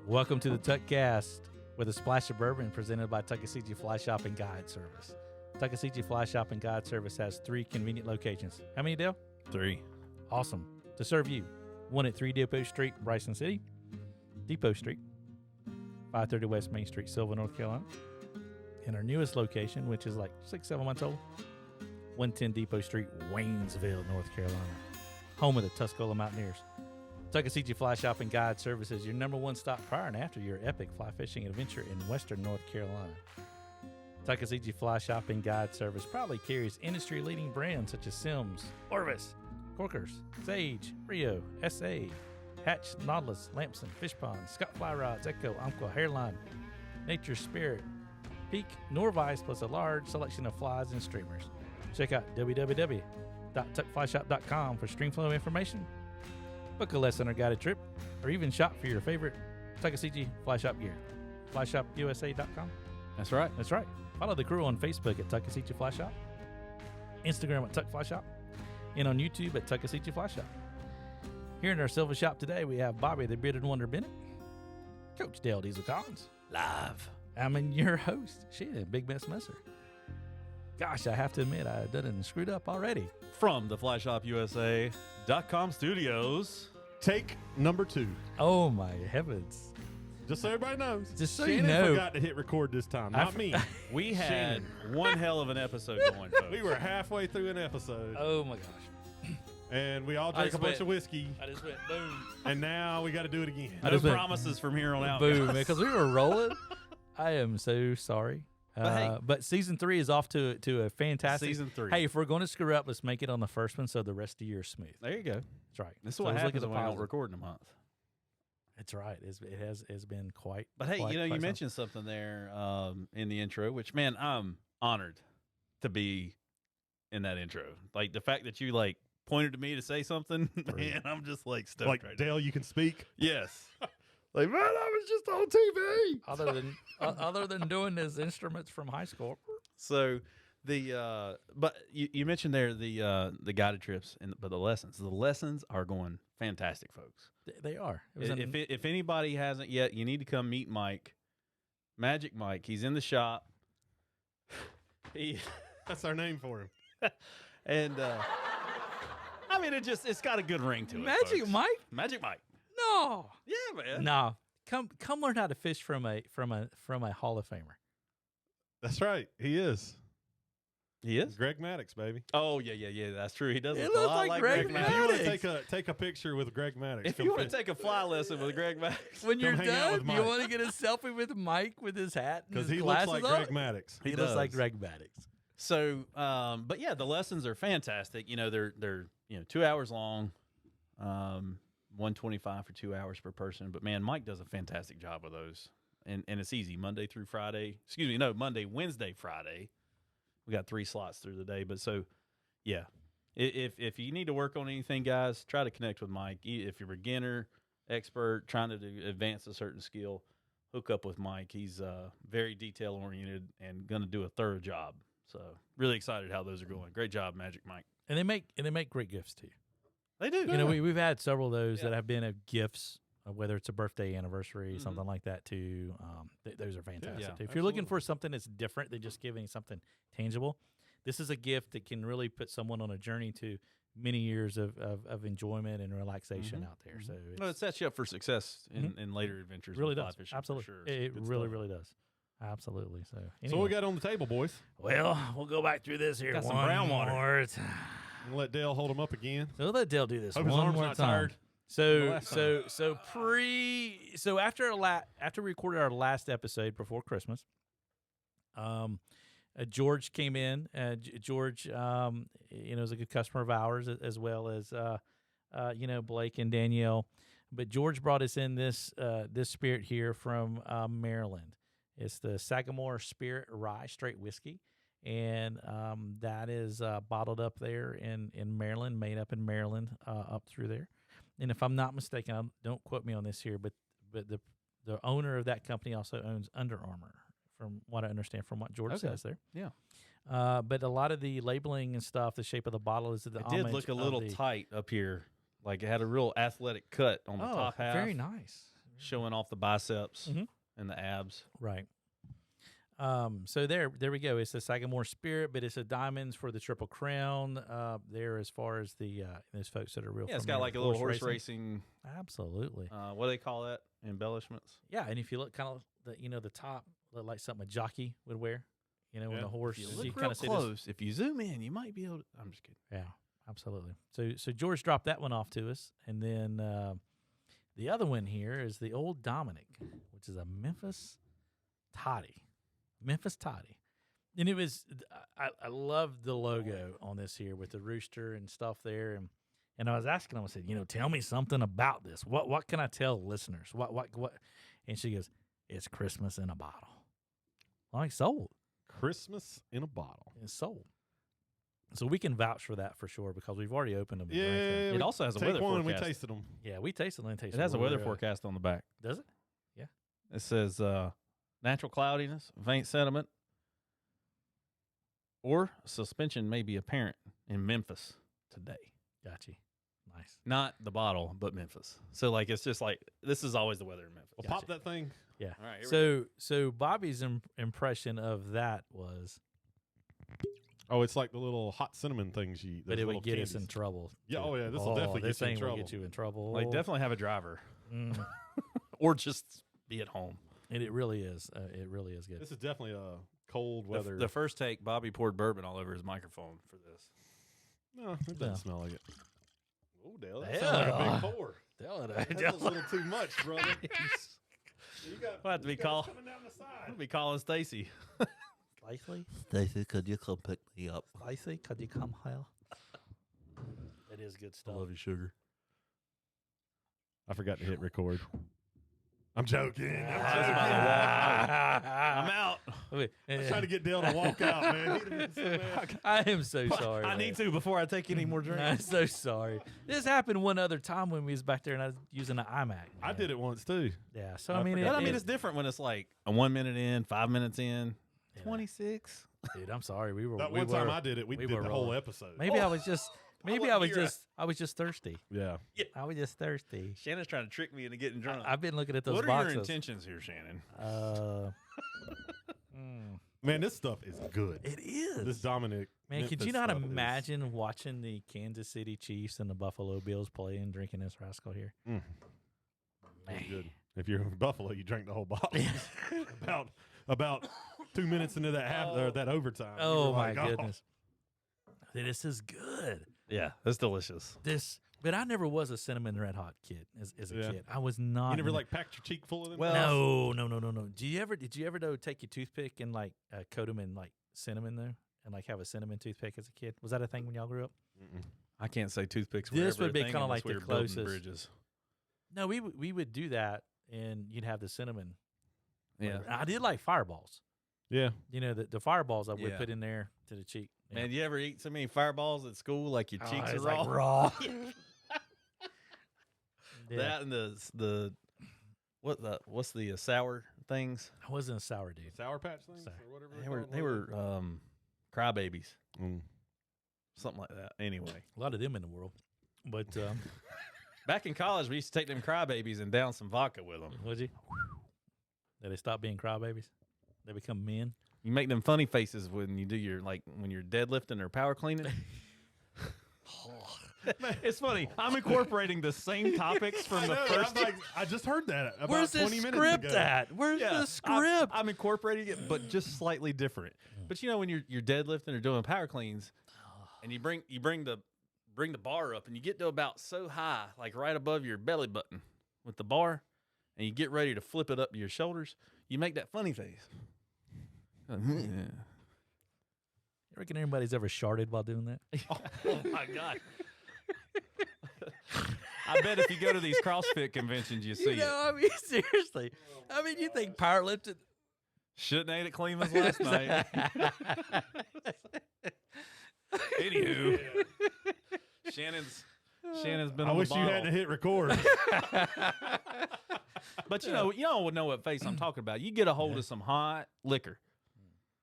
Welcome to the Tuckcast with a splash of bourbon presented by Tuckasegee Fly Shop and Guide Service. Tuckasegee Fly Shop and Guide Service has 3 convenient locations. How many, Dale? 3. Awesome. To serve you, one at 3 Depot Street, Bryson City, Depot Street, 530 West Main Street, Silva, North Carolina, and our newest location, which is like 6-7 months old, 110 Depot Street, Waynesville, North Carolina, home of the Tuscola Mountaineers. Tuckasegee Fly Shop and Guide Service is your number 1 stop prior and after your epic fly fishing adventure in western North Carolina. Tuckasegee Fly Shop and Guide Service proudly carries industry-leading brands such as Sims, Orvis, Corkers, Sage, Rio, SA, Hatch, Nautilus, Lamson, Fish Pond, Scott Fly Rods, Echo, Umpqua, Hairline, Nature's Spirit, Peak, Norvise, plus a large selection of flies and streamers. Check out www.tuckflyshop.com for streamflow information, book a lesson or guided trip, or even shop for your favorite Tuckasegee Fly Shop gear. FlyShopUSA.com. That's right. That's right. Follow the crew on Facebook at Tuckasegee Fly Shop, Instagram at Tuck Fly Shop, and on YouTube at Tuckasegee Fly Shop. Here in our silver shop today, we have Bobby the Bearded Wonder Bennett, Coach Dale Diesel Collins, live. I'm your host, Shannon, Big Mess Messer. Gosh, I have to admit, I done it and screwed up already. From the FlyShopUSA.com studios. Take number 2. Oh, my heavens. Just so everybody knows. Just so Shannon you know. forgot to hit record this time, not me. We had one hell of an episode going, folks. We were halfway through an episode, Oh, my gosh. and we all drank a bunch of whiskey, I just went boom. and now we got to do it again. No just went promises from here on out. Boom, guys. because we were rolling. I am so sorry. But hey. Season 3 is off to a fantastic. Season 3. Hey, if we're going to screw up, let's make it on the first one so the rest of the year is smooth. There you go. That's right. This is So what let's look at happens the when we don't positive. record in a month. That's right. It's been quite. But hey, quite, you quite mentioned something there in the intro, which, man, I'm honored to be in that intro. Like, the fact that you, like, pointed to me to say something, man, I'm just, like, stoked Like right now. Dale, you can speak. Yes. Like, man, I was just on TV. other than doing his instruments from high school. So but you mentioned there the guided trips but the lessons are going fantastic, folks. They are. If anybody hasn't yet, you need to come meet Mike, Magic Mike. He's in the shop. That's our name for him. And I mean, it's got a good ring to it. Magic folks. Mike? Magic Mike. No. Yeah, man. No. Come learn how to fish from a Hall of Famer. That's right. He is. He is. Greg Maddox, baby. Oh yeah. That's true. He does He look a looks lot like like Greg Greg If you want Maddox. to take a picture with Greg Maddox, If you want to take a fly lesson with Greg Maddox, When you're hang out done, with you Mike. want to get a selfie with Mike with his hat and because his he looks glasses like on? Greg Maddox. He He looks like does. Greg Maddox. So, but yeah, the lessons are fantastic. You know, they're 2 hours long, 125 for 2 hours per person. But man, Mike does a fantastic job of those, and it's easy Monday through Friday. Monday, Wednesday, Friday. We got 3 slots through the day. But so, yeah, if you need to work on anything, guys, try to connect with Mike. If you're a beginner, expert, trying to advance a certain skill, hook up with Mike. He's very detail oriented and going to do a thorough job. So really excited how those are going. Great job, Magic Mike. And they make great gifts too. They do. You know, we've had several of those Yeah. that have been of gifts, whether it's a birthday, anniversary, something like that too. Those are fantastic. Yeah, too. If you're looking absolutely. for something that's different than just giving something tangible, this is a gift that can really put someone on a journey to many years of enjoyment and relaxation out there. So Well, it sets you up for success in later adventures. really with fly does. fishing, for Absolutely. sure. It Good really, stuff. really does. Absolutely. So, So anyway. what we got on the table, boys? Well, we'll go back through this here. Got some one brown water. more time. I'm gonna let Dale hold him up again. So let Dale do this Hope his one arm's more not time. tired. So last after we recorded our last episode before Christmas, George came in. George, is a good customer of ours as well as Blake and Danielle. But George brought us in this spirit here from Maryland. It's the Sagamore Spirit Rye Straight Whiskey, and that is bottled up there in Maryland, made up in Maryland, up through there. And if I'm not mistaken, don't quote me on this here, but the owner of that company also owns Under Armour, from what I understand from what George says there. Yeah. But a lot of the labeling and stuff, the shape of the bottle is the It did look a little tight up here. Like it had a real athletic cut on the top half, very nice, showing off the biceps Mhm. and the abs. right. So there we go. It's the Sagamore Spirit, but it's a diamonds for the Triple Crown. There, as far as the those folks that are real. Yeah, it's got like a little horse racing. Absolutely. What do they call that? Embellishments. Yeah, and if you look kind of the top, look like something a jockey would wear. When Yeah. the horse, If you you look kind real of see close, if you zoom in, you might be able to. I'm just kidding. Yeah, absolutely. So George dropped that one off to us, and then the other one here is the Old Dominic, which is a Memphis Toddy. Memphis Toddy. And it was, I loved the logo on this here with the rooster and stuff there. And I was asking him, I said, tell me something about this. What can I tell listeners? What? And she goes, it's Christmas in a bottle. I'm like, sold. Christmas in a bottle. It's sold. So we can vouch for that for sure because we've already opened them. and Yeah, drank them. It also has a take weather one. forecast. We tasted them. Yeah, we tasted it. It has a weather forecast on the back. Does it? It says natural cloudiness, faint sediment, or suspension may be apparent in Memphis today. Gotcha. Nice. Not the bottle, but Memphis. So like it's just like this is always the weather in Memphis. Well, Gotcha. pop that thing. Yeah. All right. Here we So Bobby's impression of that was, Oh, it's like the little hot cinnamon things you. but it would get us in candies. trouble. Yeah, too. oh, yeah, this will definitely this get you in thing will trouble. get you in trouble. go. Like definitely have a driver Mm. or just be at home. And it really is. It really is good. This is definitely a cold The, weather. the first take, Bobby poured bourbon all over his microphone for this. No, it doesn't Yeah. smell like it. Oh, Dale, that Yeah. sounds like a big pour. Tell it. That's a little too much, brother. You got, We'll have to be you got call- coming down the side. I'll be calling Stacy. Slicey? Stacy, could you come pick me up? Slicey? Could you come here? It is good stuff. you, sugar. I forgot to hit record. I'm joking. I'm I'm out. I'm trying to get Dale to walk out, man. He'd have been so mad. I am so sorry. I man. need to before I take any more I'm drinks. so sorry. This happened one other time when we was back there and I was using an iMac. I man. did it once too. Yeah. So I I mean, forgot. But I mean, it's different when it's like a 1 minute in, 5 minutes in, Yeah. 26. dude. I'm sorry. We were That we one time were- I did it, we we did were the whole rolling. episode. Maybe I was just. Maybe I was you're just. I was just thirsty. Yeah. I was just thirsty. Shannon's trying to trick me into getting drunk. I've been looking at those What are boxes. your intentions here, Shannon? Man, this stuff is good. It is. This Dominic. Man, could Memphis you not stuff is- imagine watching the Kansas City Chiefs and the Buffalo Bills play and drinking this rascal here? Mm. It's good. If you're in Buffalo, you drank the whole bottle. about 2 minutes into that half or that overtime. you Oh were my like, goodness. This is good. Yeah, that's delicious. But I never was a cinnamon red hot kid as a Yeah. kid. I was not. You never in- like packed your cheek full of them. Well, No. Did you ever though take your toothpick and like coat them in like cinnamon though, and like have a cinnamon toothpick as a kid? Was that a thing when y'all grew up? I can't say toothpicks. Were This ever would a be thing kinda unless like we the were building closest. bridges. No, we would do that, and you'd have the cinnamon. Yeah, flavor. I did like fireballs. Yeah. The fireballs I would Yeah. put in there to the cheek. Yeah. man, you ever eat so many fireballs at school like your Oh, cheeks are it's raw? like raw. Yeah. That and the what's the sour things? I wasn't a sour dude. Sour Patch things Sour. or whatever. They were crybabies, Mm. something like that. Anyway, A lot of them in the world, but back in college, we used to take them crybabies and down some vodka with them. would you? Did they stop being crybabies? They become men. You make them funny faces when you do your when you're deadlifting or power cleaning. It's funny. I'm incorporating the same topics from the first. I just heard that about Where's the 20 minutes script ago. at? Where's the script? I'm incorporating it, but just slightly different. But you know when you're deadlifting or doing power cleans, and you bring the bar up, and you get to about so high, like right above your belly button with the bar, and you get ready to flip it up to your shoulders. You make that funny face. You reckon anybody's ever sharted while doing that? Oh my god! I bet if you go to these CrossFit conventions, you see it. I mean, seriously. I mean, you think powerlifting? Shouldn't ate at Cleveland's last night. Anywho, Shannon's been I on wish the you bottle. hadn't hit record. But y'all would know what face I'm talking about. You get a hold of some hot liquor,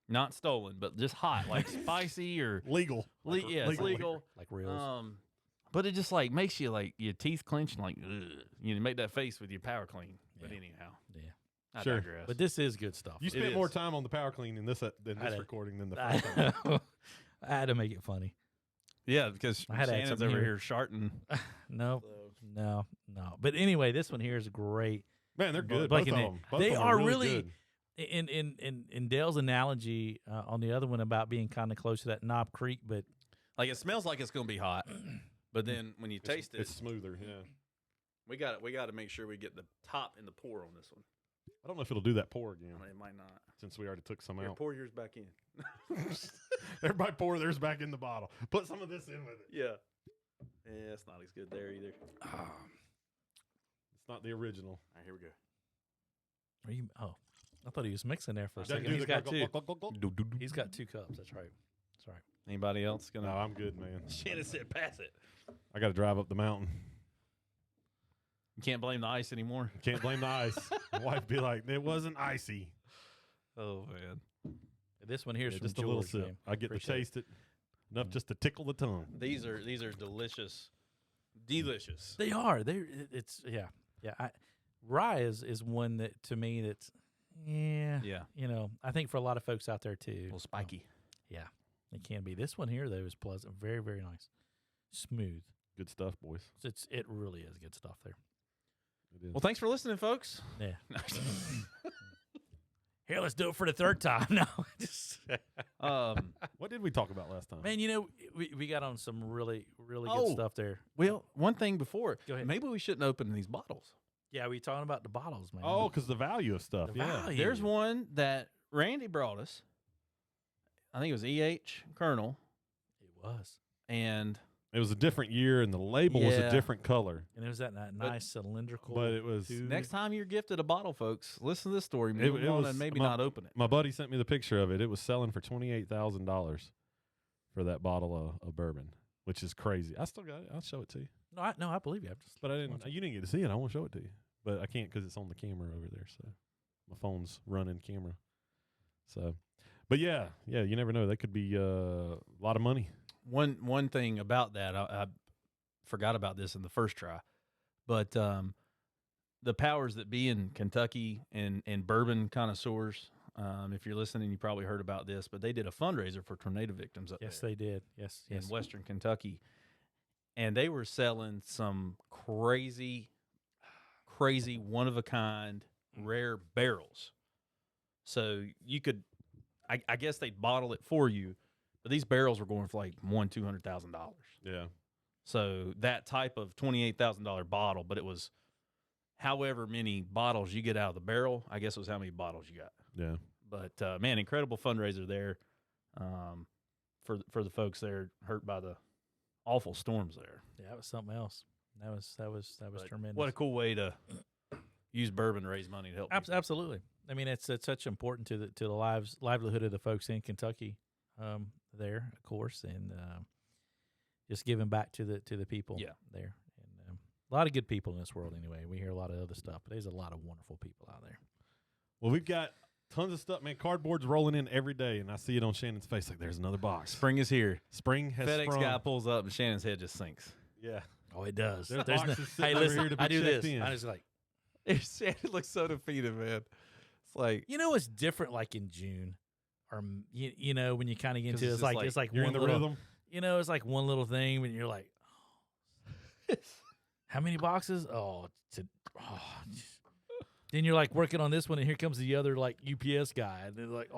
not stolen, but just hot, like spicy or Legal. yeah, it's legal. Like reels. But it just like makes you like your teeth clench and like ugh. You make that face with your power clean. But Yeah. anyhow, Yeah. I Sure. digress. But this is good stuff. You It spent more is. time on the power clean in this did. recording than the first time. I had to make it funny. yeah, because I had to add Shannon's something over here. here sharting. No, no. But anyway, this one here is great. Man, they're good. Blake Both of and them. Nick. Both They of them are really really- good. In Dale's analogy on the other one about being kind of close to that Knob Creek, but Like it smells like it's gonna be hot, but then when you taste it, It's smoother. Yeah. we got to make sure we get the top and the pour on this one. I don't know if it'll do that pour again It might not. since we already took some Here, out. pour yours back in. Everybody pour theirs back in the bottle. Put some of this in with it. Yeah. Yeah, it's not as good there either. It's not the original. All right, here we go. are you? Oh, I thought he was mixing there for a Doesn't second. do He's the got glug, two. glug, glug, glug, glug. He's got 2 cups. That's right. That's right. Anybody else gonna? No, I'm good, man. Shannon said, "Pass it." I got to drive up the mountain. You can't blame the ice anymore. Can't blame the ice. My wife be like, it wasn't icy. Oh man, This one here's Yeah, from just a little George, sip. man. I get to Appreciate it. taste it enough just to tickle the tongue. these are delicious, delicious. They are. It's yeah. Rye is one that to me that's Yeah, You know, I think for a lot of folks out there a too, little spiky. yeah, it can be. This one here though is pleasant, very very nice, smooth. Good stuff, boys. It really is good stuff there. It is. Well, thanks for listening, folks. Yeah. Here, let's do it for the 3rd time. No, just What did we talk about last time? man, you know, we got on some really really Oh. good stuff there. well, one thing before. Go ahead. Maybe we shouldn't open these bottles. Yeah, we talking about the bottles, man. Oh, because the value of stuff. The Yeah. value. There's one that Randy brought us. I think it was EH Colonel, It was, and It was a different year, and the label was Yeah. a different color. and it was that nice cylindrical. But it was tube. next time you're gifted a bottle, folks, listen to this story. It- Move it on was and maybe my- not open it. my buddy sent me the picture of it. It was selling for $28,000 for that bottle of bourbon, which is crazy. I still got it. I'll show it to you. No, I believe you. I just But I didn't. You didn't get to see it. I won't show it to you. But I can't because it's on the camera over there. So my phone's running camera. So, but yeah. You never know. That could be a lot of money. One thing about that, I forgot about this in the first try, but the powers that be in Kentucky and bourbon connoisseurs, if you're listening, you probably heard about this, but they did a fundraiser for tornado victims up yes, there they did. Yes, in yes. Western Kentucky, and they were selling some crazy one of a kind rare barrels. So you could, I guess they'd bottle it for you, but these barrels were going for like $200,000. Yeah. So that type of $28,000 bottle, but it was however many bottles you get out of the barrel. I guess it was how many bottles you got. Yeah. But man, incredible fundraiser there for the folks there hurt by the awful storms there. Yeah, that was something else. That was But tremendous. What a cool way to use bourbon to raise money to help. people. Absolutely. I mean, it's such important to the livelihood of the folks in Kentucky, there, of course, and just giving back to the people Yeah. there. And a lot of good people in this world anyway. We hear a lot of other stuff, but there's a lot of wonderful people out there. Well, we've got tons of stuff, man. Cardboard's rolling in every day, and I see it on Shannon's face like there's another box. Spring is here. Spring has FedEx sprung. guy pulls up and Shannon's head just sinks. Yeah. Oh, it does. There's There's boxes no, sitting hey, over listen, here to be I do checked this. in. I just like, Shannon looks so defeated, man. It's like you know, what's different like in June, or you know, when you kind of get 'Cause into it, it's it's just like You're one in the little, rhythm. you know, it's like one little thing when you're like, how many boxes? Then you're like working on this one, and here comes the other like UPS guy, and they're like,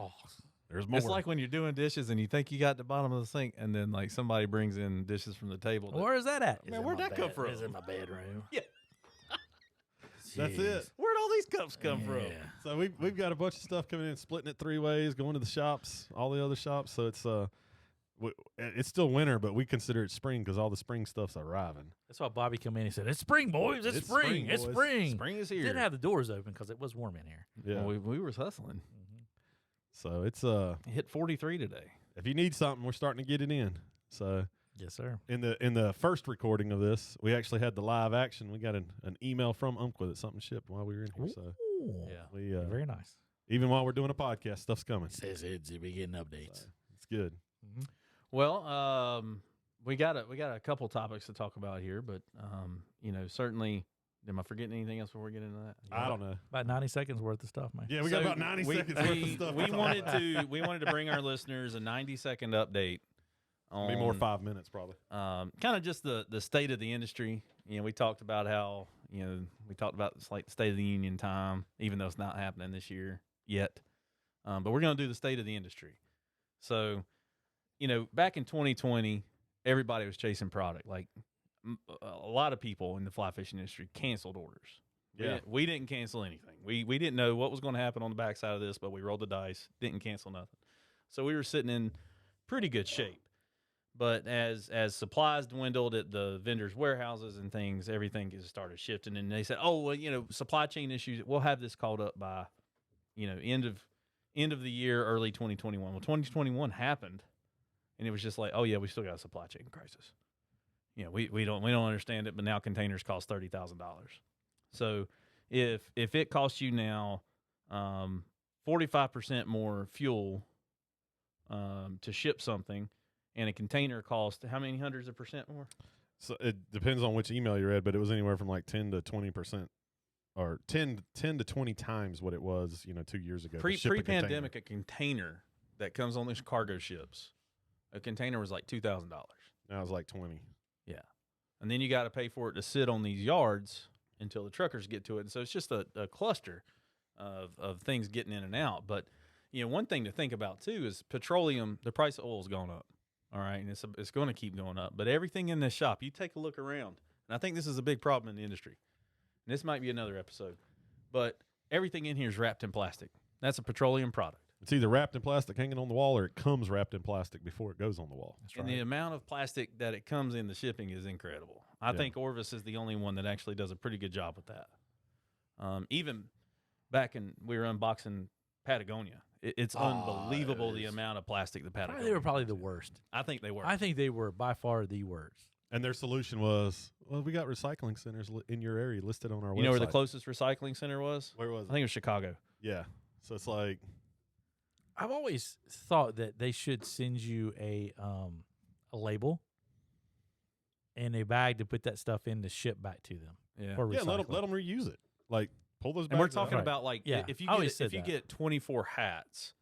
There's more. it's like when you're doing dishes and you think you got the bottom of the sink, and then like somebody brings in dishes from the table. that- where is that at? Man, It's in where'd my that come bed- from? It's in my bedroom. Yeah. That's Jeez. it. Where'd all these cups come from? Yeah. So we've got a bunch of stuff coming in, splitting it 3 ways, going to the shops, all the other shops. So it's still winter, but we consider it spring because all the spring stuff's arriving. That's why Bobby come in and said, "It's spring, boys. It's, It's spring. spring, It's boys. spring." Spring is here. Didn't have the doors open because it was warm in here. Yeah. Well, we were hustling. So it's Hit 43 today. if you need something, we're starting to get it in. So Yes, sir. in the first recording of this, we actually had the live action. We got an email from Umpqua that something shipped while we were in here. So Ooh. Yeah. we Very nice. even while we're doing a podcast, stuff's coming. Says it's we getting updates. So it's good. Well, we got a couple topics to talk about here, but certainly. Am I forgetting anything else before we get into that? I don't know. About 90 seconds worth of stuff, man. Yeah, we got about 90 seconds worth of stuff. We wanted to bring our listeners a 90-second update. On, Be more 5 minutes probably. Kind of just the state of the industry. We talked about how we talked about it's like the State of the Union time, even though it's not happening this year yet. But we're going to do the state of the industry. So, back in 2020, everybody was chasing product. Like a lot of people in the fly fishing industry canceled orders. Yeah, we didn't cancel anything. We didn't know what was going to happen on the backside of this, but we rolled the dice, didn't cancel nothing. So we were sitting in pretty good shape. But as supplies dwindled at the vendors' warehouses and things, everything just started shifting. And they said, supply chain issues, we'll have this called up by, end of the year, early 2021. Well, 2021 happened, and it was just like, oh yeah, we still got a supply chain crisis. We don't understand it, but now containers cost $30,000. So if it costs you now 45% more fuel to ship something, and a container costs how many hundreds of percent more? So it depends on which email you read, but it was anywhere from like 10 to 20%, or 10 to 20 times what it was 2 years ago. Pre-pandemic, a container that comes on these cargo ships, a container was like $2,000. Now it's like 20. Yeah. And then you got to pay for it to sit on these yards until the truckers get to it. And so it's just a cluster of things getting in and out. But, one thing to think about, too, is petroleum, the price of oil has gone up. All right. And it's going to keep going up. But everything in this shop, you take a look around. And I think this is a big problem in the industry. And this might be another episode. But everything in here is wrapped in plastic. That's a petroleum product. It's either wrapped in plastic hanging on the wall, or it comes wrapped in plastic before it goes on the wall. That's right. And the amount of plastic that it comes in the shipping is incredible. I think Orvis is the only one that actually does a pretty good job with that. Even back in, we were unboxing Patagonia. It's unbelievable the amount of plastic the Patagonia. They were probably the worst. I think they were. I think they were by far the worst. And their solution was, well, we got recycling centers in your area listed on our website. You know where the closest recycling center was? Where was it? I think it was Chicago. Yeah. So it's like, I've always thought that they should send you a label and a bag to put that stuff in to ship back to them. Yeah. For recycling. let them reuse it. Like, pull those bags And we're talking out. about like if you get 24 hats,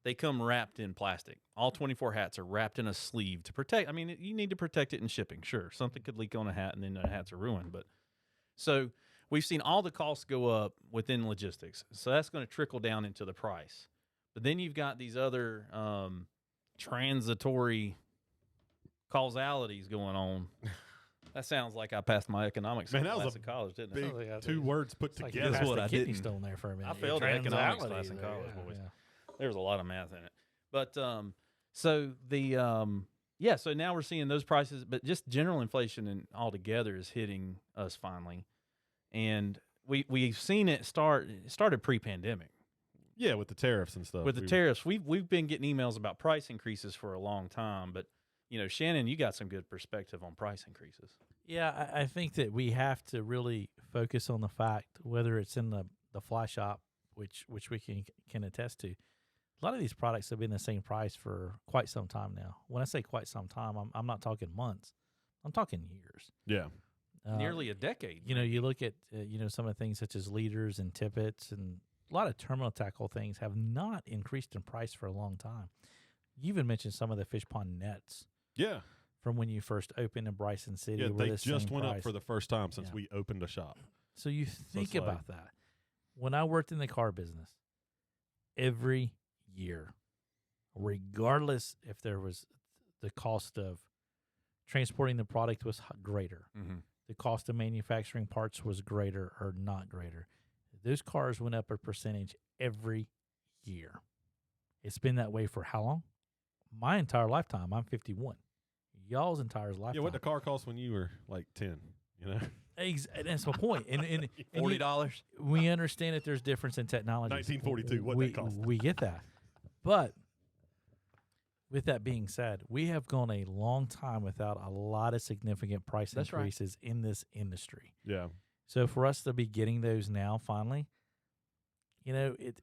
they come wrapped in plastic. All 24 hats are wrapped in a sleeve to protect. I mean, you need to protect it in shipping. Sure, something could leak on a hat and then the hats are ruined. But so we've seen all the costs go up within logistics. So that's going to trickle down into the price. But then you've got these other transitory causalities going on. That sounds like I passed my economics class in college, didn't it? Big two words put together. That's what I kidney didn't. stone there for a minute. I failed the economics class in Transalities college, there, boys. yeah. There was a lot of math in it. But so the so now we're seeing those prices, but just general inflation and altogether is hitting us finally. And we've seen it started pre-pandemic. Yeah, with the tariffs and stuff. With the tariffs, we've been getting emails about price increases for a long time, but Shannon, you got some good perspective on price increases. Yeah, I think that we have to really focus on the fact, whether it's in the fly shop, which we can attest to. A lot of these products have been the same price for quite some time now. When I say quite some time, I'm not talking months. I'm talking years. Yeah. Nearly a decade. You look at some of the things such as leaders and tippets, and a lot of terminal tackle things have not increased in price for a long time. You even mentioned some of the fish pond nets. Yeah. From when you first opened in Bryson City. Yeah, they just went price. up for the first time since we opened a shop. So you think about that. When I worked in the car business, every year, regardless if there was the cost of transporting the product was greater, the cost of manufacturing parts was greater or not greater, those cars went up a percentage every year. It's been that way for how long? My entire lifetime. I'm 51. Y'all's entire lifetime. Yeah, what the car cost when you were like 10, That's my point. And $40. We understand that there's difference in technology. 1942, what that cost. We get that. But with that being said, we have gone a long time without a lot of significant price increases in this industry. Yeah. So for us to be getting those now finally, you know, it's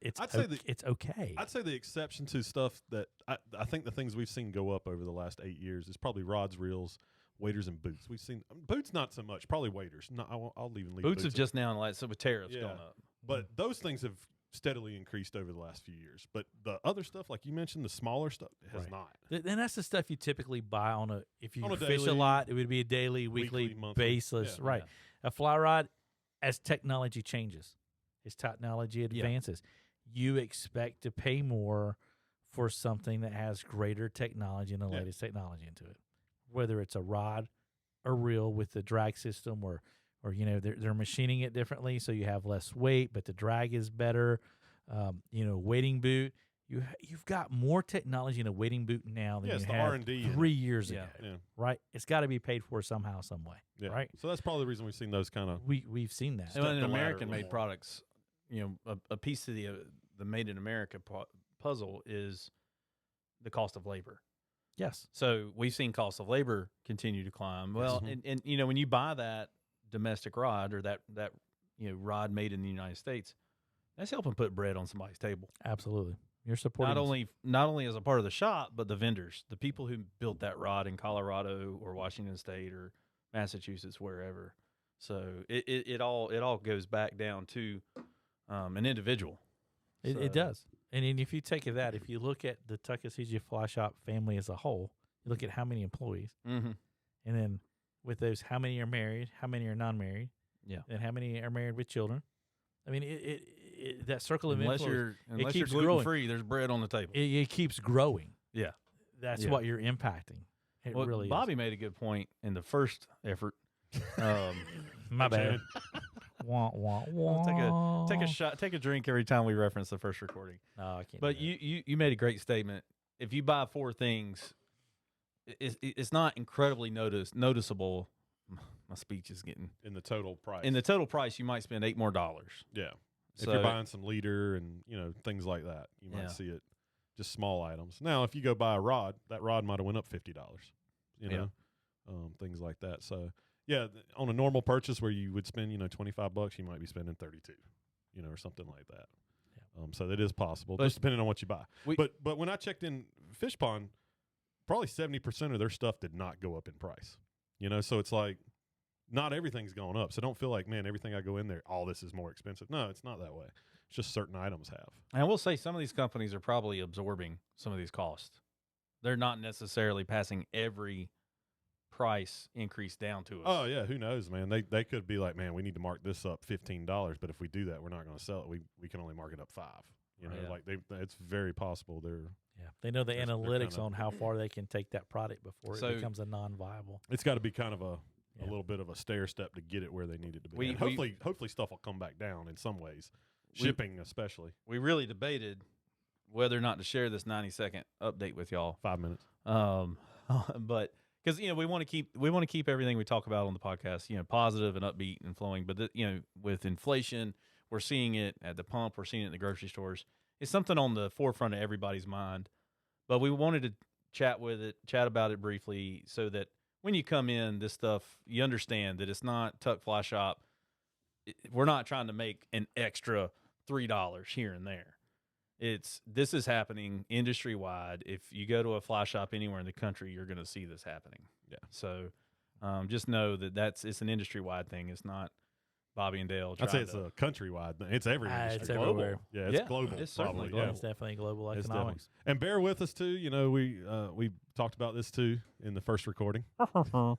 it's okay. I'd say the exception to stuff that I think the things we've seen go up over the last 8 years is probably rods, reels, waders, and boots. We've seen boots not so much, probably waders. No, I'll even leave Boots have in. just now, like, so with tariffs going up. But those things have steadily increased over the last few years. But the other stuff, like you mentioned, the smaller stuff, it has not. And that's the stuff you typically buy on a, if you On a fish a daily, lot, it would be a daily, weekly monthly. basis. Yeah. Right. Yeah. A fly rod, as technology changes, as technology advances, you expect to pay more for something that has greater technology and the latest technology into it. Whether it's a rod or reel with the drag system or you know, they're machining it differently so you have less weight, but the drag is better. You know, wading boot. You've got more technology in a wading boot now than you the had R&D 3 years ago. Yeah. Right? It's got to be paid for somehow, some way. Yeah. Right? So that's probably the reason we've seen those kind of. We've seen that. And Step in the ladder a American-made little more. products, you know, a piece of the Made in America puzzle is the cost of labor. Yes. So we've seen cost of labor continue to climb. Well, and you know, when you buy that domestic rod or that you know, rod made in the United States, that's helping put bread on somebody's table. Absolutely. You're supporting Not only as a part of the shop, but the vendors, the people who built that rod in Colorado or Washington State or Massachusetts, wherever. So it all goes back down to an individual. It does. And then if you take that, if you look at the Tuckasegee Fly Shop family as a whole, you look at how many employees, Mm-hmm. and then with those, how many are married, how many are non-married, and how many are married with children. I mean, it that circle of Unless influence, you're keeps gluten growing. free, there's bread on the table. It keeps growing. Yeah. That's Yeah. what you're impacting. It Well, really Bobby made a good point in the first effort. is. My bad. Wah, wah, wah. Take a shot, take a drink every time we reference the first recording. No, I can't. But do that. you made a great statement. If you buy 4 things, it's not incredibly noticeable. My speech is getting in the total price. in the total price. You might spend $8 more. Yeah. So, If you're buying some leader and, you know, things like that, you might see it, just small items. Now, if you go buy a rod, that rod might have went up $50, you know, things like that. So, yeah, on a normal purchase where you would spend, you know, $25, you might be spending 32, you know, or something like that. Yeah. So that is possible, just depending on what you buy. But when I checked in Fish Pond, probably 70% of their stuff did not go up in price, you know, so it's like, not everything's gone up. So don't feel like, man, everything I go in there, all this is more expensive. No, it's not that way. It's just certain items have. And I will say some of these companies are probably absorbing some of these costs. They're not necessarily passing every price increase down to us. Oh, yeah. Who knows, man? They could be like, man, we need to mark this up $15. But if we do that, we're not going to sell it. We can only mark it up $5. You know, like it's very possible they know the they're analytics kinda- on how far they can take that product before it becomes a non-viable. It's got to be kind of a little bit of a stair step to get it where they need it to be. And hopefully stuff will come back down in some ways, shipping especially. We really debated whether or not to share this 90-second update with y'all. 5 minutes. But because, you know, we want to keep everything we talk about on the podcast, you know, positive and upbeat and flowing. But you know, with inflation, we're seeing it at the pump, we're seeing it in the grocery stores. It's something on the forefront of everybody's mind. But we wanted to chat about it briefly, so that when you come in, this stuff, you understand that it's not Tuck Fly Shop. We're not trying to make an extra $3 here and there. This is happening industry wide. If you go to a fly shop anywhere in the country, you're going to see this happening. Yeah. So just know that it's an industry wide thing. It's not Bobby and Dale. I'd say it's a countrywide thing. It's everywhere. It's everywhere. Yeah, it's global. It's certainly probably. global. Yeah. It's definitely global It's economics. definitely. And bear with us too. You know, we talked about this too in the first recording. My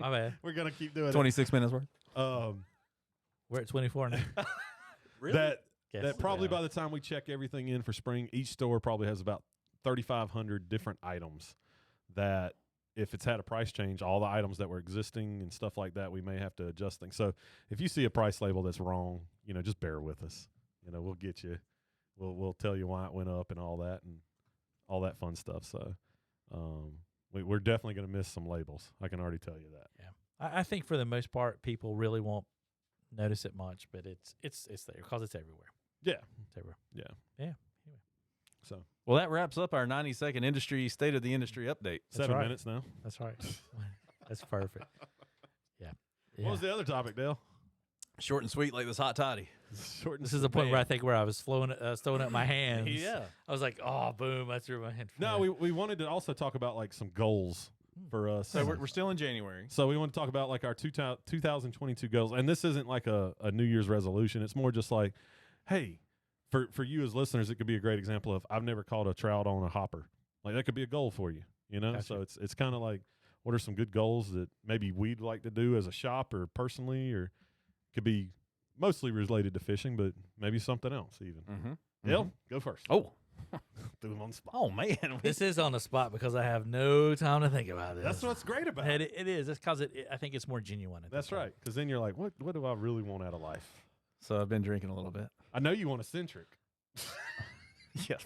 bad. We're gonna keep doing 26 minutes worth. it. We're at 24 now. Really? That probably by the time we check everything in for spring, each store probably has about 3,500 different items that, if it's had a price change, all the items that were existing and stuff like that, we may have to adjust things. So if you see a price label that's wrong, you know, just bear with us. You know, we'll get you. We'll tell you why it went up and all that fun stuff. So we're definitely going to miss some labels. I can already tell you that. Yeah, I think for the most part, people really won't notice it much, but it's there because it's everywhere. Yeah. It's everywhere. Yeah. Yeah. Anyway. So Well, that wraps up our 90-second industry state of the industry update. 7 right. minutes now. That's right. That's perfect. Yeah. What was the other topic, Dale? Short and sweet like this hot toddy. Short and This is the point where I think where I was throwing up my hands. Yeah. I was like, oh, boom! I threw my hand. No, we wanted to also talk about like some goals for us. So we're still in January. So we want to talk about like our 2022 goals, and this isn't like a New Year's resolution. It's more just like, hey, for you as listeners, it could be a great example of I've never caught a trout on a hopper. Like that could be a goal for you, you know. Gotcha. So it's kind of like, what are some good goals that maybe we'd like to do as a shop or personally, or could be mostly related to fishing, but maybe something else even. Mm-hmm. Dale, go first. Oh. Do them on the spot. Oh, man. This is on the spot because I have no time to think about this. That's what's great about it. It is. It's because I think it's more genuine. That's right. Because then you're like, what do I really want out of life? So I've been drinking a little bit. I know you want a centric. Yes.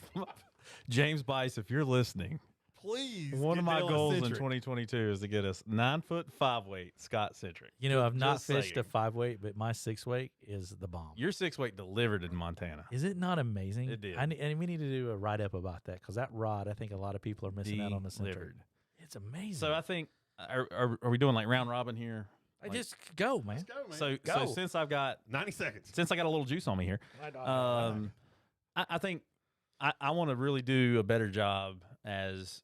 James Bice, if you're listening, Please. one of my Dale a goals in centric. 2022 is to get us 9-foot 5-weight Scott centric. You know, I've not Just fished a saying. 5-weight, but my 6-weight is the bomb. Your 6-weight delivered in Montana. Is it not amazing? It did. And we need to do a write up about that because that rod, I think a lot of people are missing out on the centric. Delivered. It's amazing. So I think, are we doing like round robin here? I just go, man. Let's go, man. So Go. since I've got 90 seconds. since I got a little juice on me here, I think I want to really do a better job as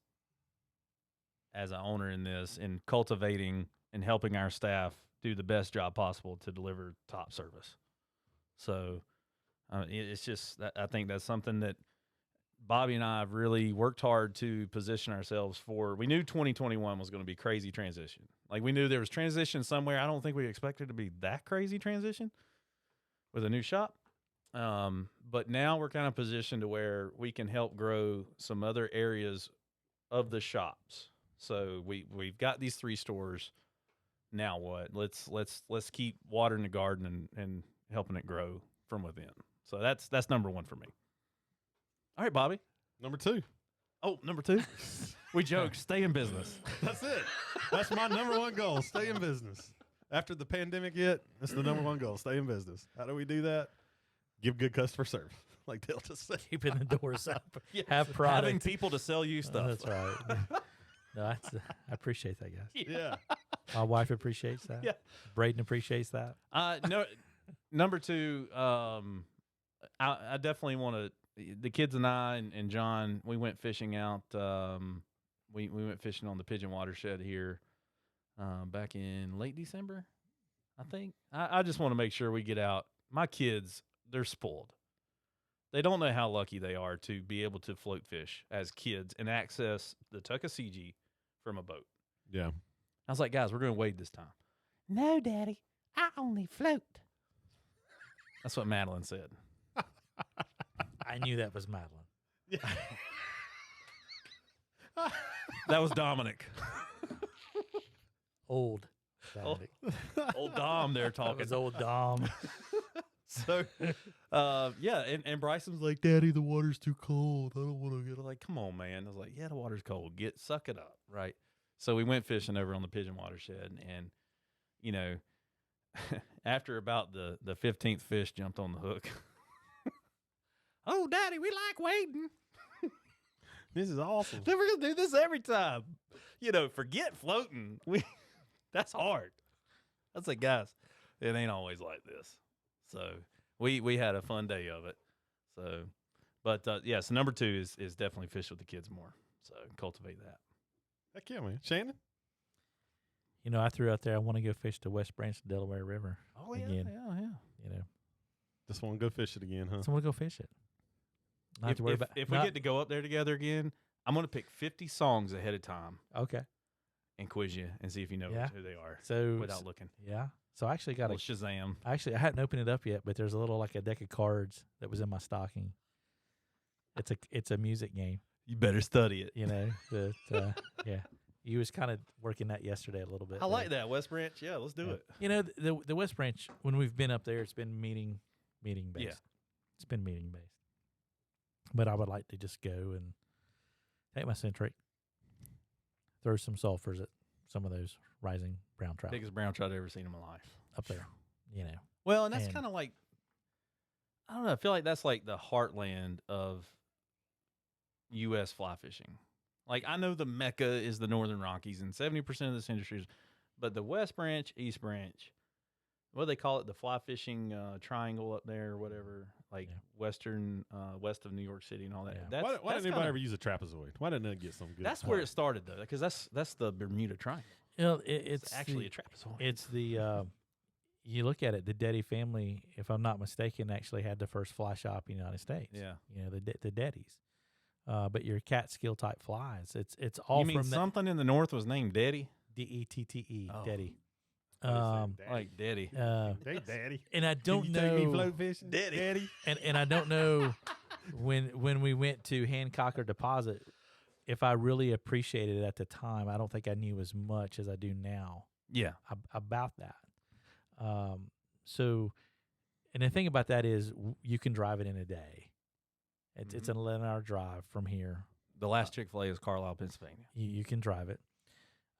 an owner in this, in cultivating and helping our staff do the best job possible to deliver top service. So it's just, I think that's something that Bobby and I have really worked hard to position ourselves for. We knew 2021 was going to be crazy transition. Like we knew there was transition somewhere. I don't think we expected it to be that crazy transition with a new shop. But now we're kind of positioned to where we can help grow some other areas of the shops. So we've got these 3 stores. Now what? Let's keep watering the garden and helping it grow from within. So that's number 1 for me. All right, Bobby. Number 2. Oh, number 2. We joked, stay in business. That's it. That's my number 1 goal. Stay in business. After the pandemic hit, that's the number 1 goal. Stay in business. How do we do that? Give good customer service, like Dale just said. Keeping the doors up. Yes. Have product. Having people to sell you stuff. That's right. No, I appreciate that, guys. Yeah. My wife appreciates that. Yeah. Braden appreciates that. No, number 2, I definitely want to. The kids and I and John, we went fishing out. We went fishing on the Pigeon Watershed here back in late December, I think. I just want to make sure we get out. My kids, they're spoiled. They don't know how lucky they are to be able to float fish as kids and access the Tuckasegee from a boat. Yeah. I was like, guys, we're going to wade this time. No, Daddy, I only float. That's what Madeline said. I knew that was Madeline. That was Dominic. Old. Dominic. Old Dom there That talking. was old Dom. So, yeah, and Bryson's like, Daddy, the water's too cold. I don't want to get it. Like, come on, man. I was like, yeah, the water's cold. Suck it up, right? So we went fishing over on the Pigeon Watershed, and, you know, after about the 15th fish jumped on the hook, oh, Daddy, we like wading. This is awesome. Then we're gonna do this every time. You know, forget floating. That's hard. That's like, guys, it ain't always like this. So we had a fun day of it. So, but yeah, so number 2 is definitely fish with the kids more. So cultivate that. Heck yeah, man. Shannon? You know, I threw out there, I want to go fish the West Branch of Delaware River. Oh yeah, Again. yeah. You know, Just want to go fish it again, huh? so I want to go fish it. Not have to worry about. If we get to go up there together again, I'm gonna pick 50 songs ahead of time Okay. and quiz you and see if you know Yeah. who they are So without looking. yeah. So I actually got Well, a. Shazam. Actually, I hadn't opened it up yet, but there's a little like a deck of cards that was in my stocking. It's a music game. You better study it. You know that. Yeah. You was kind of working that yesterday a little bit. I like that, West Branch. Yeah, let's do it. You know, the West Branch, when we've been up there, it's been meeting based. Yeah. It's been meeting based. But I would like to just go and take my centric, throw some sulfurs at some of those rising brown trout Biggest brown trout I've ever seen in my life. up there. You know, Well, and that's And- kind of like, I don't know. I feel like that's like the heartland of U.S. fly fishing. Like, I know the Mecca is the Northern Rockies and 70% of this industry is, but the West Branch, East Branch, what do they call it, the fly fishing triangle up there or whatever, like western west of New York City and all that. Yeah. Why didn't anybody ever use a trapezoid? Why didn't it get some good? That's where it started though, because that's the Bermuda Triangle. You know, it's actually the, a trapezoid. It's the you look at it. The Deddy family, if I'm not mistaken, actually had the first fly shop in the United States. Yeah, you know the Deddies. But your catskill type flies. It's all you mean from something in the north was named Deddy? Dette, Oh. Deddy. Like Deddy. Hey, Daddy. And I don't Can you know. take me float fishing? Daddy. And I don't know when we went to Hancocker Deposit if I really appreciated it at the time. I don't think I knew as much as I do now. Yeah. About that. So, and the thing about that is you can drive it in a day. It's an 11-hour drive from here. The last Chick-fil-A is Carlisle, Pennsylvania. You can drive it.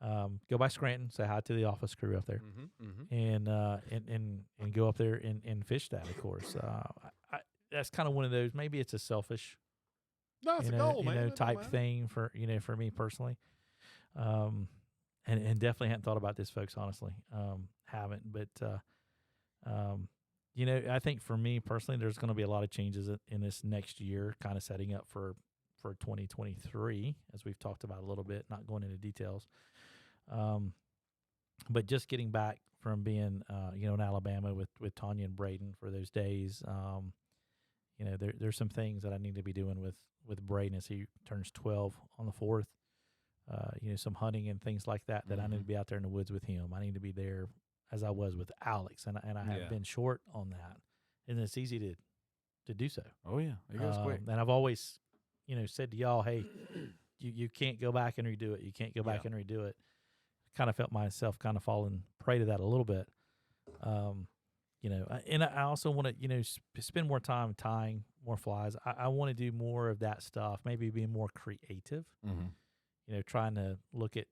Go by Scranton, say hi to the office crew up there, and go up there and fish that. Of course, that's kind of one of those. Maybe it's a selfish, No, it's a goal, man. type thing for me personally. And definitely hadn't thought about this, folks. Honestly, haven't. But I think for me personally, there's going to be a lot of changes in this next year, kind of setting up for 2023, as we've talked about a little bit, not going into details. But just getting back from being, in Alabama with Tanya and Braden for those days, there's some things that I need to be doing with Braden as he turns 12 on the 4th. Some hunting and things like that I need to be out there in the woods with him. I need to be there as I was with Alex, and I have been short on that. And it's easy to do so. Oh, yeah. It goes quick. And I've always, said to y'all, hey, you can't go back and redo it. You can't go back and redo it. Kind of felt myself kind of falling prey to that a little bit. And I also want to, spend more time tying more flies. I want to do more of that stuff, maybe being more creative, trying to look at,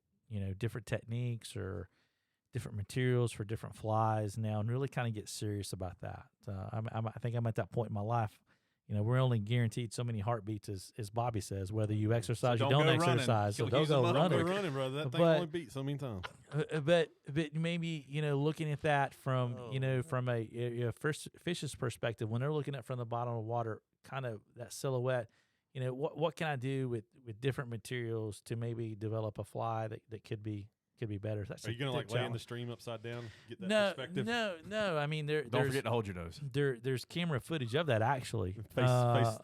different techniques or different materials for different flies now and really kind of get serious about that. I think I'm at that point in my life. We're only guaranteed so many heartbeats, as Bobby says, whether you exercise or don't exercise. So don't go running. Don't go running, brother. That thing only beats so many times. But maybe, looking at that from, from a fish's perspective, when they're looking at from the bottom of the water, kind of that silhouette, what can I do with different materials to maybe develop a fly that could be better? Are you going to lay in the stream upside down, get that perspective? No. I mean, don't forget to hold your nose. There's camera footage of that actually. Face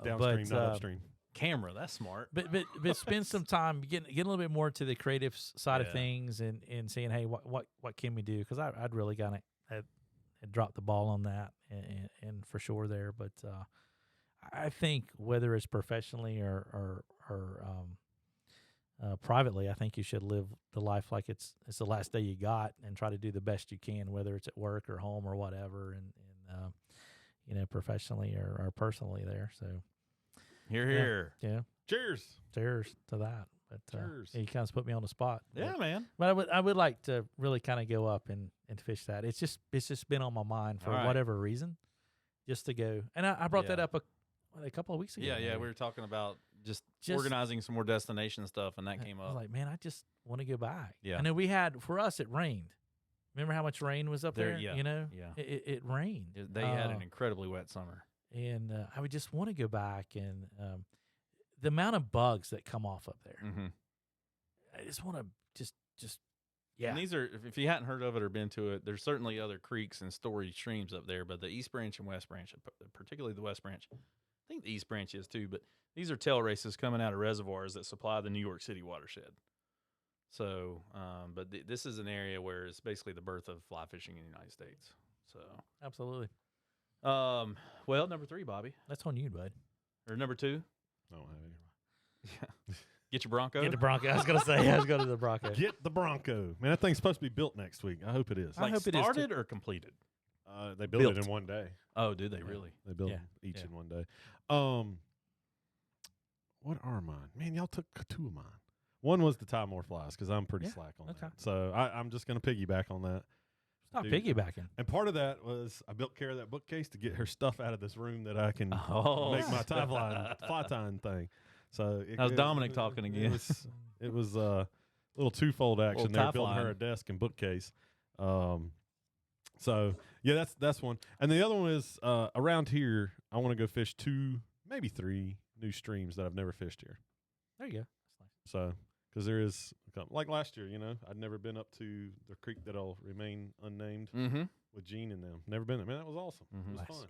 downstream, not upstream. Camera, that's smart. But spend some time getting a little bit more to the creative side of things and saying, hey, what can we do? Because I'd really kind of had dropped the ball on that and for sure there. But I think whether it's professionally or privately, I think you should live the life like it's the last day you got and try to do the best you can, whether it's at work or home or whatever, and professionally or personally there. So here. Yeah. Cheers to that. But you kind of put me on the spot. Yeah, man. But I would like to really kind of go up and fish that. It's just been on my mind for whatever reason, just to go. And I brought that up a couple of weeks ago. Yeah. We were talking about just organizing some more destination stuff, and that came up. I was like, man, I just want to go back. Yeah. I know for us, it rained. Remember how much rain was up there? Yeah. It rained. They had an incredibly wet summer. And I would just want to go back, and the amount of bugs that come off up there. Mm-hmm. I just want to just And these are, if you hadn't heard of it or been to it, there's certainly other creeks and storage streams up there, but the East Branch and West Branch, particularly the West Branch, I think the East Branch is too, but these are tail races coming out of reservoirs that supply the New York City watershed. So, but this is an area where it's basically the birth of fly fishing in the United States. So, absolutely. Well, number 3, Bobby. That's on you, bud. Or number 2. I don't have any. Yeah. Get your Bronco. Get the Bronco. I was going to say, let's go to the Bronco. Get the Bronco. Man, that thing's supposed to be built next week. I hope it is. Like started or completed? They built it in one day. Oh, did they really? They built each in one day. What are mine? Man, y'all took 2 of mine. One was to tie more flies because I'm pretty slack on that. So I'm just going to piggyback on that. Stop piggybacking. And part of that was I built care of that bookcase to get her stuff out of this room that I can make my fly tying thing. So that was Dominic talking again. It was a little twofold action there, building her a desk and bookcase. So yeah, that's one. And the other one is around here. I want to go fish 2, maybe 3 new streams that I've never fished here. There you go. That's nice. So because there is like last year, I'd never been up to the creek that'll remain unnamed with Gene and them. Never been there. Man, that was awesome. It was fun.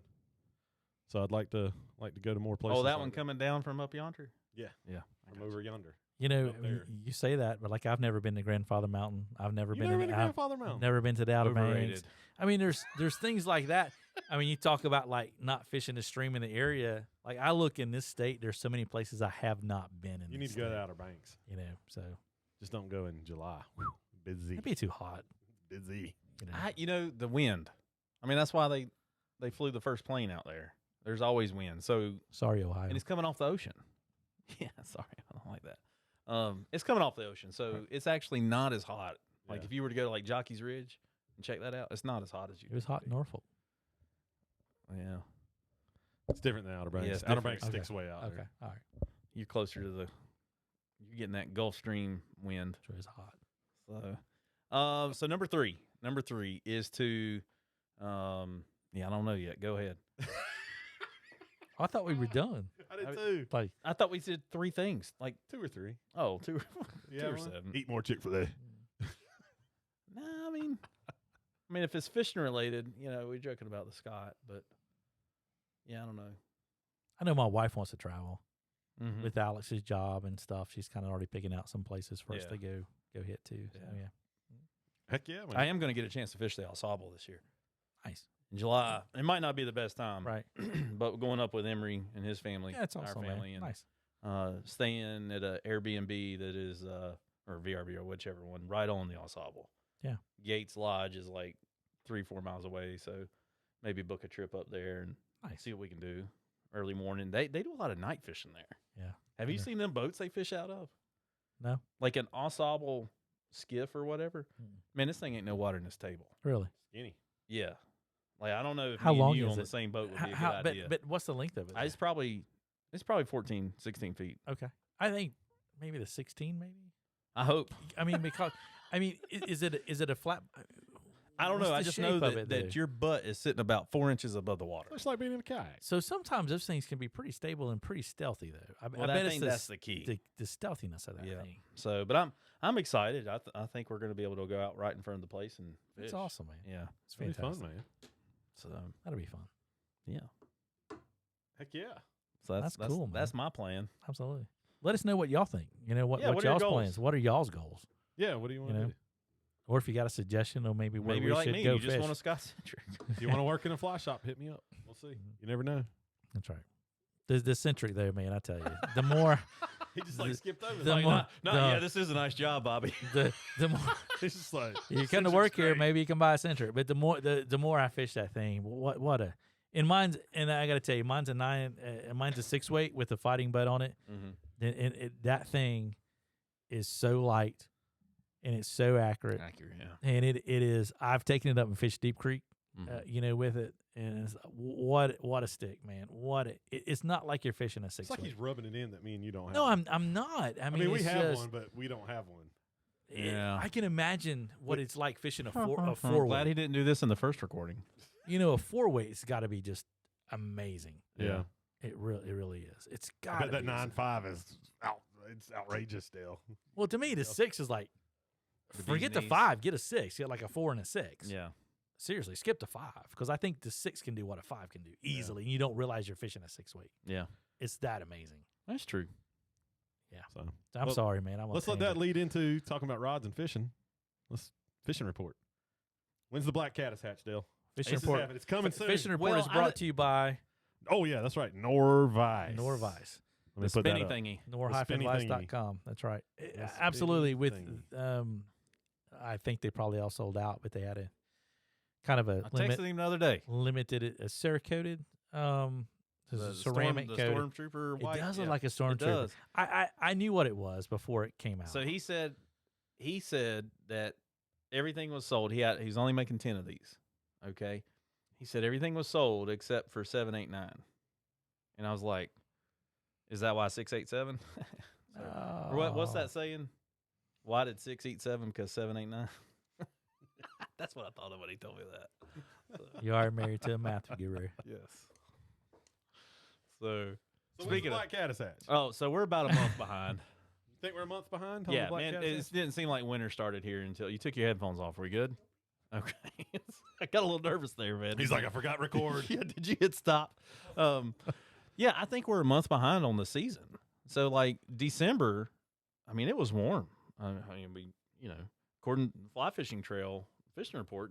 So I'd like to go to more places. Oh, that like one coming down from up yonder. Yeah, yeah, from over yonder. You say that, but like I've never been to Grandfather Mountain. I've never been to Grandfather Mountain. Never been to the Outer Overrated. Banks. I mean, there's things like that. I mean, you talk about like not fishing a stream in the area. Like I look in this state, there's so many places I have not been in. You need to go to Outer Banks. So just don't go in July. Busy. It'd be too hot. Busy. The wind. I mean, that's why they flew the first plane out there. There's always wind. So sorry, Ohio. And it's coming off the ocean. Yeah, sorry, I don't like that. It's coming off the ocean, so it's actually not as hot. Like if you were to go to like Jockey's Ridge and check that out, it's not as hot as you. It was hot in Norfolk. Yeah, it's different than Outer Banks. Yeah, Outer Banks sticks way out. Okay, there. all right. You're closer to you're getting that Gulf Stream wind. Sure, it's hot. So number three is to, I don't know yet. Go ahead. I thought we were done. I did too. Like I thought we said 3 things, like 2 or 3. Oh, 2 or Yeah, 2 or 7. Eat more Chick-fil-A. Nah, I mean, if it's fishing related, we're joking about the Scott, but yeah, I don't know. I know my wife wants to travel Mm-hmm. with Alex's job and stuff. She's kind of already picking out some places for us to go hit too. So, yeah. Heck yeah, man. I am going to get a chance to fish the Ensemble this year. Nice. In July. It might not be the best time. Right. But going up with Emery and his family. Yeah, it's awesome, our family. man. And, nice. Staying at a Airbnb that is, or VRB or whichever one, right on the Ensemble. Yeah. Gates Lodge is like 3-4 miles away. So maybe book a trip up there and see what we can do. Early morning. They do a lot of night fishing there. Yeah. Have you seen them boats they fish out of? No. Like an ensemble skiff or whatever? Man, this thing ain't no water in this table. Really? Skinny. Yeah. Like, I don't know if How me long and you is on it? the same boat would be a good idea. But what's the length of it? It's probably 14, 16 feet. Okay. I think maybe the 16 maybe. I hope. I mean, because is it a flat? I don't know. I the just know shape of that your butt is sitting about 4 inches above the water. It's like being in a kayak. So sometimes those things can be pretty stable and pretty stealthy, though. Well, I think that's the key. The stealthiness of that thing. So, but I'm excited. I think we're going to be able to go out right in front of the place and fish. It's awesome, man. Yeah, It's It'll be fantastic. fun, man. So That'll be fun. yeah. Heck yeah. So That's cool, man. That's my plan. Absolutely. Let us know what y'all think. What are your y'all's goals? plans? What are y'all's goals? Yeah, what do you want to do? Or if you got a suggestion, or maybe where Maybe we you're like should me. go You fish. just want a Scott Centric. If you want to work in a fly shop, hit me up. We'll see. You never know. That's right. The centric there, man. I tell you, the more He just skipped over. Yeah, this is a nice job, Bobby. the more He's just like, you come to work here, maybe you can buy a centric. But the more I fish that thing, and I got to tell you, mine's a 6 weight with a fighting butt on it. Mm-hmm. And that thing is so light, and it's so accurate. Yeah. And it is. I've taken it up and fished Deep Creek, Mm-hmm. with it, and it's, what a stick, man! It's not like you're fishing a 6 it's like weight. he's rubbing it in that me and you don't have. No, one. I'm not. I mean, we it's have just, one, but we don't have one. Yeah. I can imagine what it's like fishing a four I'm weight. glad he didn't do this in the first recording. A 4 weight's got to be just amazing. Yeah. It really is. It's I got bet that 9.5 is it's outrageous still. Well, to me, the 6 is like, forget the knees. 5, get a 6. Get like a 4 and a 6. Yeah. Seriously, skip the 5, because I think the 6 can do what a 5 can do easily, and you don't realize you're fishing a 6 weight. Yeah. It's that amazing. That's true. Yeah. So I'm sorry, man. let's let that lead into talking about rods and fishing. Fishing report. When's the black caddis hatch, Dale? Fishing This is report. happening. It's coming soon. Fishing report Well, is brought to you by Oh yeah, that's right. Norvice. Norvice. Let me The put that spinny up. thingy. Nor-vice.com. That's right. The Absolutely. spinny With thingy. I think they probably all sold out, but they had a kind of a I texted him the other day. limited, a Cerakoted, The ceramic the coated. Stormtrooper white. It does look Yeah. like a It Stormtrooper. does. I knew what it was before it came out. So he said that everything was sold. He's only making 10 of these. Okay. He said everything was sold except for 789. And I was like, is that why 687? Or what's that saying? Why did 6 eat 7? Because 7 ain't 9. That's what I thought of when he told me that. You are married to a math guru. Yes. So Speaking of Black Caddis hatch, so we're about a month behind. you think we're a month behind? On Yeah, the Black man, Caddis it didn't seem like winter started here until you took your headphones off. Were we good? Okay. I got a little nervous there, man. He's like, I forgot record. Yeah, did you hit stop? Yeah, I think we're a month behind on the season. So, like, December, I mean, it was warm. I mean, according to the Fly Fishing Trail fishing report,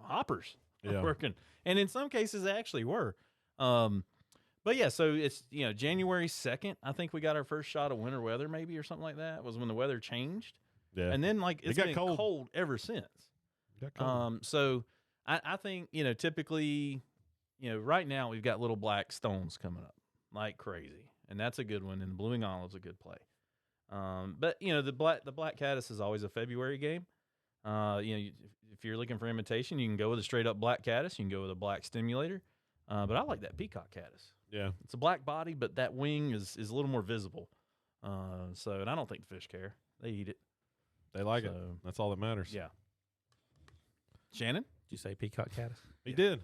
hoppers Yeah. working. And in some cases, they actually were. But, yeah, so it's, January 2nd, I think we got our first shot of winter weather maybe or something like that, was when the weather changed. Yeah. And then, like, it's got been cold. cold ever since. Got cold. So I think, typically, right now we've got little black stones coming up like crazy. And that's a good one. And the Blueing Olive's a good play. But, the black caddis is always a February game. If you're looking for imitation, you can go with a straight up black caddis. You can go with a black stimulator. But I like that peacock caddis. Yeah. It's a black body, but that wing is a little more visible. And I don't think the fish care. They eat it. They like it. So, That's all that matters. Yeah. Shannon? Did you say peacock caddis? He did.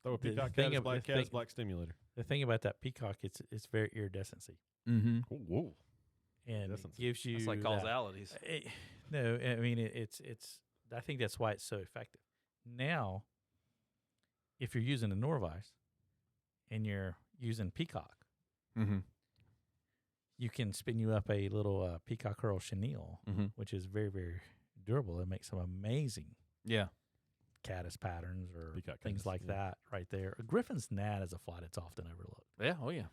Throw a The peacock thing caddis, of- black the caddis, thing- black stimulator. The thing about that peacock, it's very iridescency, Mm-hmm. Oh, whoa. and it Iridescence. gives you It's like that- causalities. No, I mean it's. I think that's why it's so effective. Now, if you're using a Norvise and you're using peacock, Mm-hmm. you can spin you up a little peacock curl chenille, Mm-hmm. which is very, very durable. It makes some amazing Yeah. caddis patterns or Peacock things caddis, like yeah. that right there. A Griffin's gnat is a fly that's often overlooked. Yeah. Oh, yeah.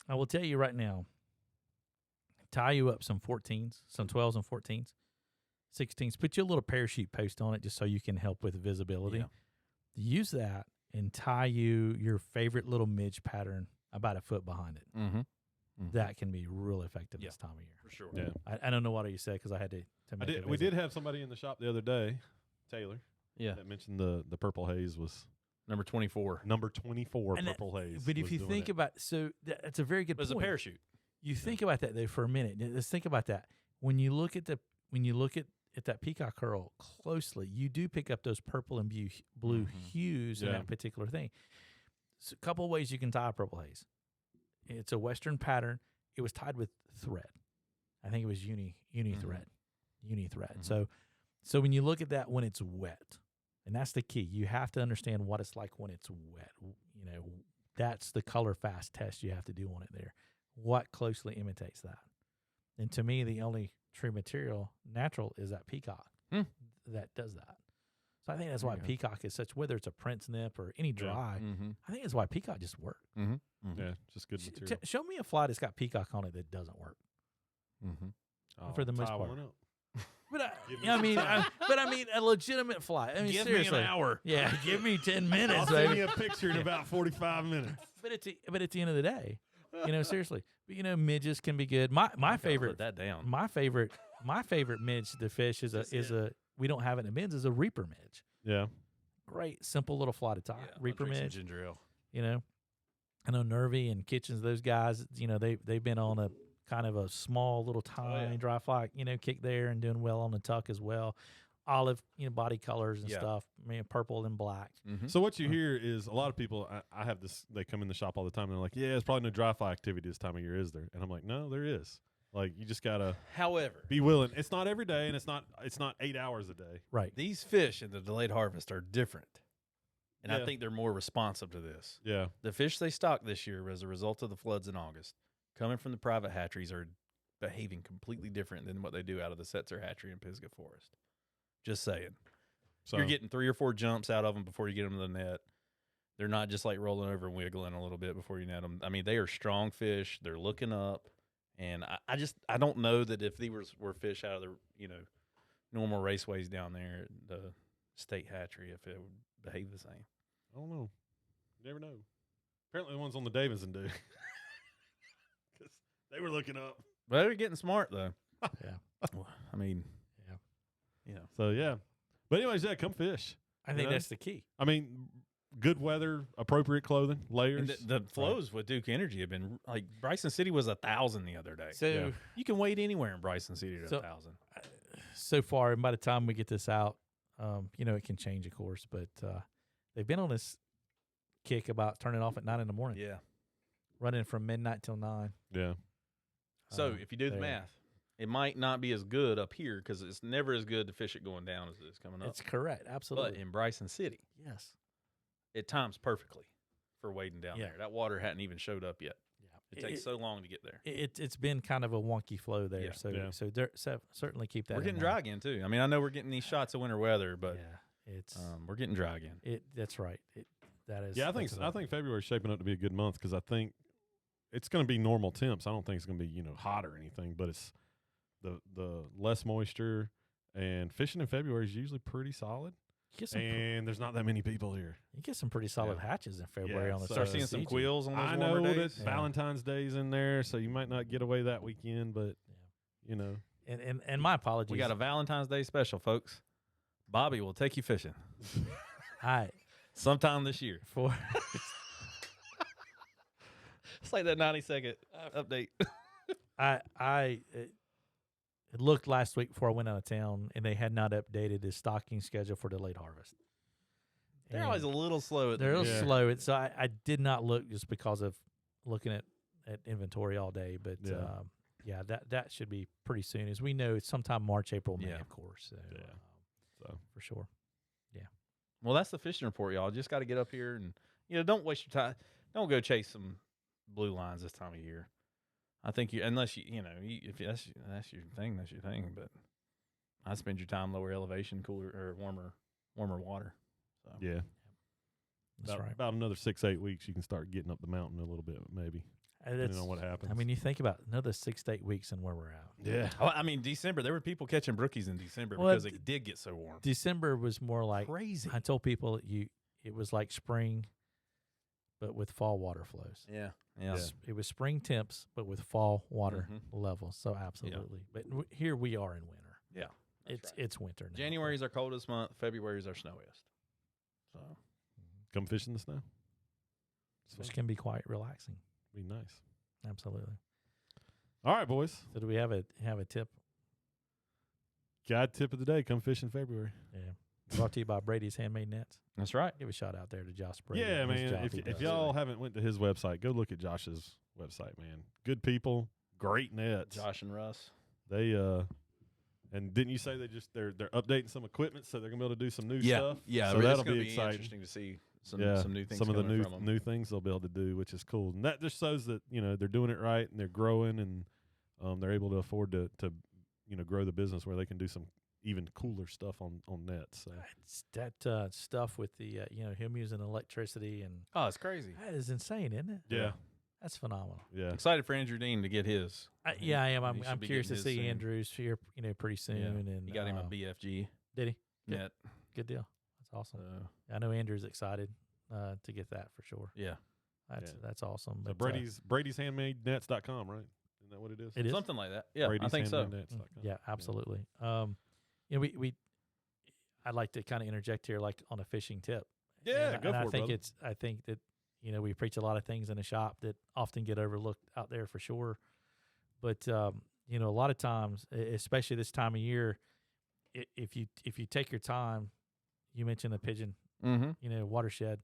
I will tell you right now, tie you up some 14s, some 12s and 14s, 16s. Put your little parachute post on it just so you can help with visibility. Yeah. Use that and tie your favorite little midge pattern about a foot behind it. Mm-hmm. That can be real effective Yeah. this time of year. For sure. Yeah. I don't know what you said because I had to make it We visit. did have somebody in the shop the other day, Taylor, Yeah. that mentioned the purple haze was Number 24. number 24 And that- purple haze. But if was you doing think it. about that's a very good It was a point. parachute. You think about that though for a minute. Let's think about that. When you look at that peacock curl closely, you do pick up those purple and blue Mhm. hues in Yeah. that particular thing. So a couple of ways you can tie a purple haze. It's a Western pattern. It was tied with thread. I think it was uni thread. Mhm. So when you look at that when it's wet, and that's the key, you have to understand what it's like when it's wet. That's the color fast test you have to do on it there. What closely imitates that? And to me, the only true material natural is that peacock that does that. So I think that's There why you go. peacock is such, whether it's a Prince nip or any dry, Mm-hmm. I think that's why peacock just works. Mm-hmm. Yeah, just good material. Show me a fly that's got peacock on it that doesn't work. Mm-hmm. for the most tie part. one up. But Give me I mean, a legitimate fly. I mean, Give seriously. me an hour. Yeah, give me 10 I'll minutes, send baby. you a picture in about 45 minutes. But at the end of the day, seriously. But midges can be good. My favorite Put that down. my favorite midge to fish is a we don't have it in the bins is a reaper midge. Yeah. Great, simple little fly to tie. Reaper midge. Ginger ale. I know Nervy and Kitchens, those guys, they've been on a kind of a small little tiny dry fly, kick there and doing well on the tuck as well. Olive, body colors and Yeah. stuff. Purple and black. Mm-hmm. So what you hear is a lot of people, I have this, they come in the shop all the time and they're like, yeah, it's probably no dry fly activity this time of year, is there? And I'm like, no, there is. Like, you just got to However, be willing. It's not every day and it's not 8 hours a day. Right. these fish in the delayed harvest are different. And I Yeah. think they're more responsive to this. Yeah. The fish they stocked this year as a result of the floods in August, coming from the private hatcheries, are behaving completely different than what they do out of the Setzer hatchery in Pisgah Forest. Just saying. So You're getting 3 or 4 jumps out of them before you get them to the net. They're not just like rolling over and wiggling a little bit before you net them. I mean, they are strong fish. They're looking up. And I don't know that if these were fish out of the, normal raceways down there at the state hatchery, if it would behave the same. I don't know. You never know. Apparently the ones on the Davidson do. Because they were looking up. But they're getting smart, though. Yeah. Well, I mean, Yeah. So, yeah. But anyways, yeah, come fish. I think know? that's the key. I mean, good weather, appropriate clothing, layers. And the flows with Duke Energy have been like Bryson City was 1,000 the other day. So Yeah. You can wade anywhere in Bryson City to So- 1,000. so far, and by the time we get this out, It can change, of course, but they've been on this kick about turning off at 9 in the morning. Yeah. Running from midnight till 9. Yeah. So if you do the there. math, it might not be as good up here because it's never as good to fish it going down as it is coming up. It's correct, absolutely. But in Bryson City, yes, it times perfectly for wading down Yeah. there. That water hadn't even showed up yet. yeah. It takes so long to get there. It's been kind of a wonky flow there, Yeah. so certainly keep that. We're in getting mind. dry again too. I mean, I know we're getting these shots of winter weather, but Yeah, it's we're getting dry again. that's right. That is. Yeah, I think February's shaping up to be a good month because I think it's going to be normal temps. I don't think it's going to be hot or anything, but it's the less moisture, and fishing in February is usually pretty solid. And there's not that many people here. You get some pretty solid hatches in February on the Start start seeing some quills on those I warmer know days. that Valentine's Day's in there, so you might not get away that weekend, but And my apologies. We got a Valentine's Day special, folks. Bobby will take you fishing Hi sometime this year. for It's like that 90-second update. I it looked last week before I went out of town, and they had not updated the stocking schedule for the late harvest. They're And always a little slow at the they're a beginning. little slow. So I did not look just because of looking at inventory all day. But Yeah. that should be pretty soon. As we know, it's sometime March, April, May, Yeah. of course. So, Yeah. So for sure. Well, that's the fishing report, y'all. Just got to get up here and don't waste your time. Don't go chase some blue lines this time of year. I think unless if that's your thing, that's your thing. But I spend your time lower elevation, cooler or warmer water. So yeah, That's right. about another 6-8 weeks, you can start getting up the mountain a little bit, maybe depending on what happens. I mean, you think about another 6 to 8 weeks and where we're at. yeah, Oh, I mean, December, there were people catching brookies in December Well, because it did get so warm. December was more like Crazy. I told people it was like spring, but with fall water flows. Yeah. It was spring temps, but with fall water Mhm. levels. So absolutely. But here we are in winter. Yeah. It's winter now. January is our coldest month. February is our snowiest. So come fish in the snow. which can be quite relaxing. Be nice. Absolutely. All right, boys. So do we have a tip? Guide tip of the day: come fish in February. Yeah. Brought to you by Brady's Handmade Nets. that's right. Give a shout out there to Josh Brady. Yeah, and his man. job If he if does. y'all haven't went to his website, go look at Josh's website, man. Good people, great nets. Josh and Russ. They and didn't you say they're updating some equipment, so they're gonna be able to do some new stuff? Yeah, so it's that'll gonna be exciting. interesting to see some new things. some of the coming from 'em. new things they'll be able to do, which is cool. And that just shows that they're doing it right and they're growing and they're able to afford to grow the business where they can do some even cooler stuff on nets. So It's that stuff with the him using electricity and Oh, it's crazy. that is insane, isn't it? yeah, That's phenomenal. yeah. Excited for Andrew Dean to get his. Yeah, I am. He I'm should be curious to getting his see soon. Andrews here, pretty soon. Yeah. And You got him a BFG Did he? Good. net. Good deal. That's awesome. So, I know Andrew's excited to get that for sure. yeah, That's awesome. So But, Brady's handmadenets.com, right? Isn't that what it is? it is. something like that. Yeah, I Brady's think so. handmadenets.com. Yeah, absolutely. I'd like to kind of interject here, like on a fishing tip. Yeah, and, go and for I it, think brother. I think that we preach a lot of things in the shop that often get overlooked out there for sure. But a lot of times, especially this time of year, if you take your time, you mentioned the pigeon, Mm-hmm. watershed.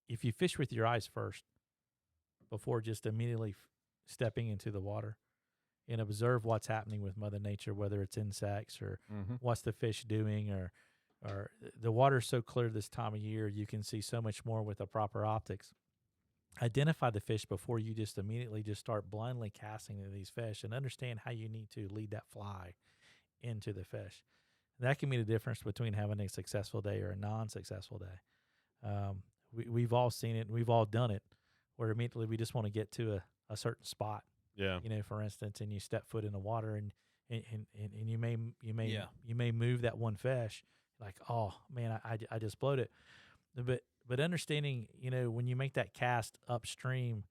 If you fish with your eyes first, before just immediately stepping into the water, and observe what's happening with Mother Nature, whether it's insects or Mm-hmm. what's the fish doing, or the water's so clear this time of year, you can see so much more with the proper optics. Identify the fish before you just immediately just start blindly casting at these fish, and understand how you need to lead that fly into the fish. That can be the difference between having a successful day or a non-successful day. We've all seen it, and we've all done it, where immediately we just want to get to a certain spot, Yeah. for instance, and you step foot in the water, and you may Yeah. you may move that one fish, like, oh man, I just blowed it. But understanding, when you make that cast upstream,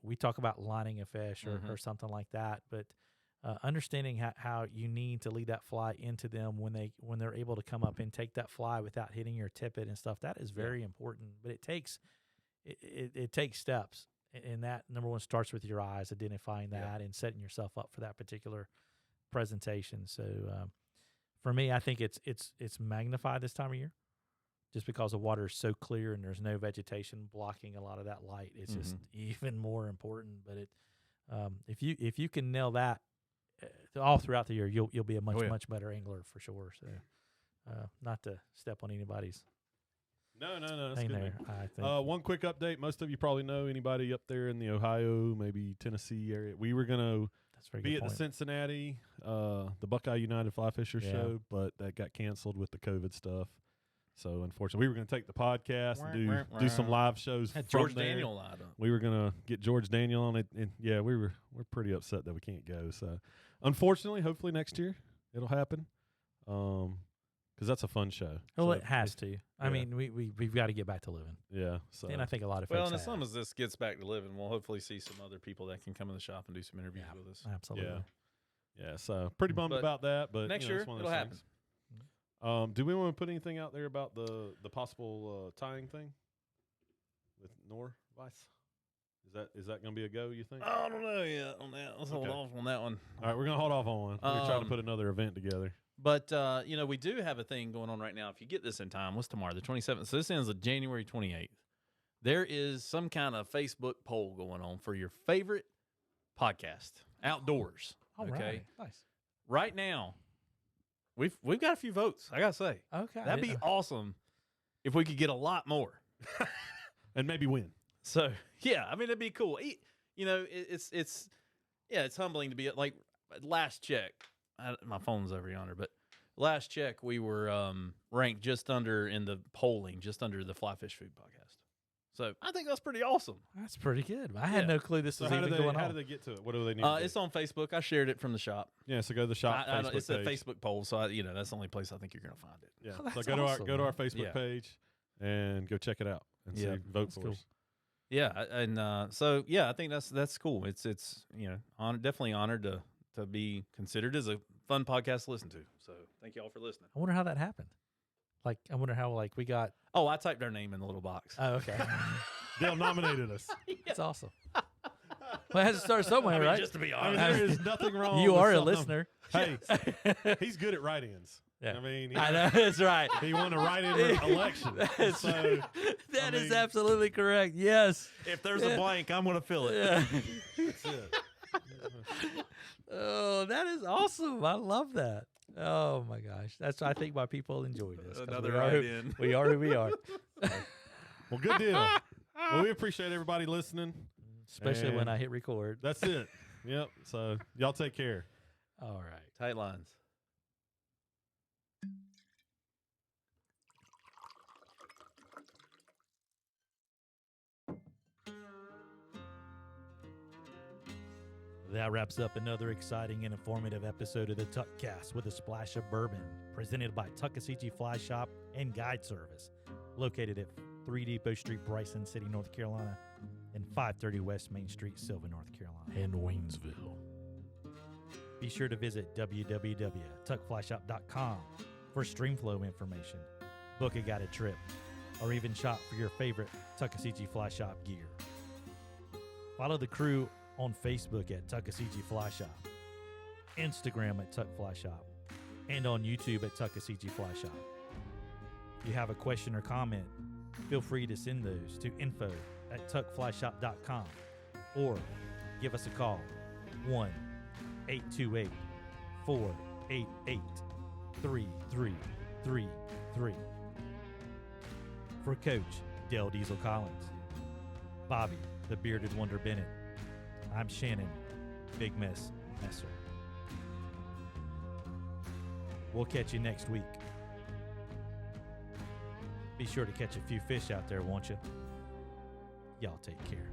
we talk about lining a fish or something like that, but understanding how you need to lead that fly into them when they're able to come up and take that fly without hitting your tippet and stuff, that is very important. But it takes steps, and that number one starts with your eyes, identifying that and setting yourself up for that particular presentation. So for me, I think it's magnified this time of year, just because the water is so clear and there's no vegetation blocking a lot of that light. It's just even more important. But it if you can nail that all throughout the year, you'll be a much better angler for sure. So not to step on anybody's. No, that's thing good. there. I think. One quick update. Most of you probably know anybody up there in the Ohio, maybe Tennessee area. We were going to That's a very be good at point. the Cincinnati, the Buckeye United Fly Fisher show, but that got canceled with the COVID stuff. So unfortunately, we were going to take the podcast and do some live shows. Had from George there. Daniel lined up. We were going to get George Daniel on it, and yeah, we're pretty upset that we can't go. So unfortunately, hopefully next year it'll happen. Because that's a fun show. Well, So it has to. I yeah. mean, we've got to get back to living, Yeah. So and I think a lot of Well, folks and as have. soon as this gets back to living, we'll hopefully see some other people that can come in the shop and do some interviews with us. Absolutely. yeah. So pretty bummed But about that. But next you know, year, it's one of it'll those happen. things. Do we want to put anything out there about the possible tying thing with Norweiss? Is that going to be a go? You think? I don't know yet on that. Let's hold off on that one. All right, we're going to hold off on one. We're trying to Um, put another event together. But, we do have a thing going on right now. If you get this in time, what's tomorrow? The 27th. So this ends on January 28th. There is some kind of Facebook poll going on for your favorite podcast outdoors. All okay. right. Nice. Right now, we've got a few votes, I got to say. Okay. That'd be awesome if we could get a lot more. And maybe win. So, yeah, I mean, it'd be cool. It's humbling to be like last check. My phone's over yonder, but last check we were ranked just under in the polling, just under the Fly Fish Food podcast. So I think that's pretty awesome. That's pretty good. I had no clue this So was how even do they going how on. do they get to it? What do they need? To do? It's on Facebook. I shared it from the shop. Yeah, so go to the shop Facebook It's page. a Facebook poll, so that's the only place I think you're going to find it. Yeah, Oh, so that's go to awesome, our man. Facebook Yeah. page and go check it out and Yeah, see vote that's for cool. us. Yeah, and I think that's cool. It's definitely honored to be considered as a fun podcast to listen to. So thank you all for listening. I wonder how that happened. Like, I wonder how we got. Oh, I typed our name in the little box. Oh, okay. Dale nominated us. That's awesome. Well, it has to start somewhere, right? Just to be I mean, honest. there is nothing wrong. You with are a something. listener. Hey, he's good at write-ins. Yeah. I mean, I know. That's right. he won a write-in election. That's So That is mean- absolutely correct. Yes. If there's a blank, I'm going to fill it. Yeah. that's it. Oh, that is awesome. I love that. Oh my gosh. That's I think why people enjoy this. 'cause Another we are who- write-in. We are who we are. Well, good deal. Well, we appreciate everybody listening. Especially when And- I hit record. That's it. Yep. So y'all take care. All right. Tight lines. That wraps up another exciting and informative episode of the Tuckcast with a splash of bourbon, presented by Tuckasegee Fly Shop and Guide Service, located at 3 Depot Street, Bryson City, North Carolina, and 530 West Main Street, Sylvan, North Carolina, and Waynesville. Be sure to visit www.tuckflyshop.com for streamflow information, book a guided trip, or even shop for your favorite Tuckasegee Fly Shop gear. Follow the crew on Facebook at Tuckasegee Fly Shop, Instagram at Tuck Fly Shop, and on YouTube at Tuckasegee Fly Shop. If you have a question or comment, feel free to send those to info@tuckflyshop.com or give us a call, 1-828-488-3333. For Coach Dale Diesel Collins, Bobby the Bearded Wonder Bennett, I'm Shannon, Big Mess Messer. We'll catch you next week. Be sure to catch a few fish out there, won't you? Y'all take care.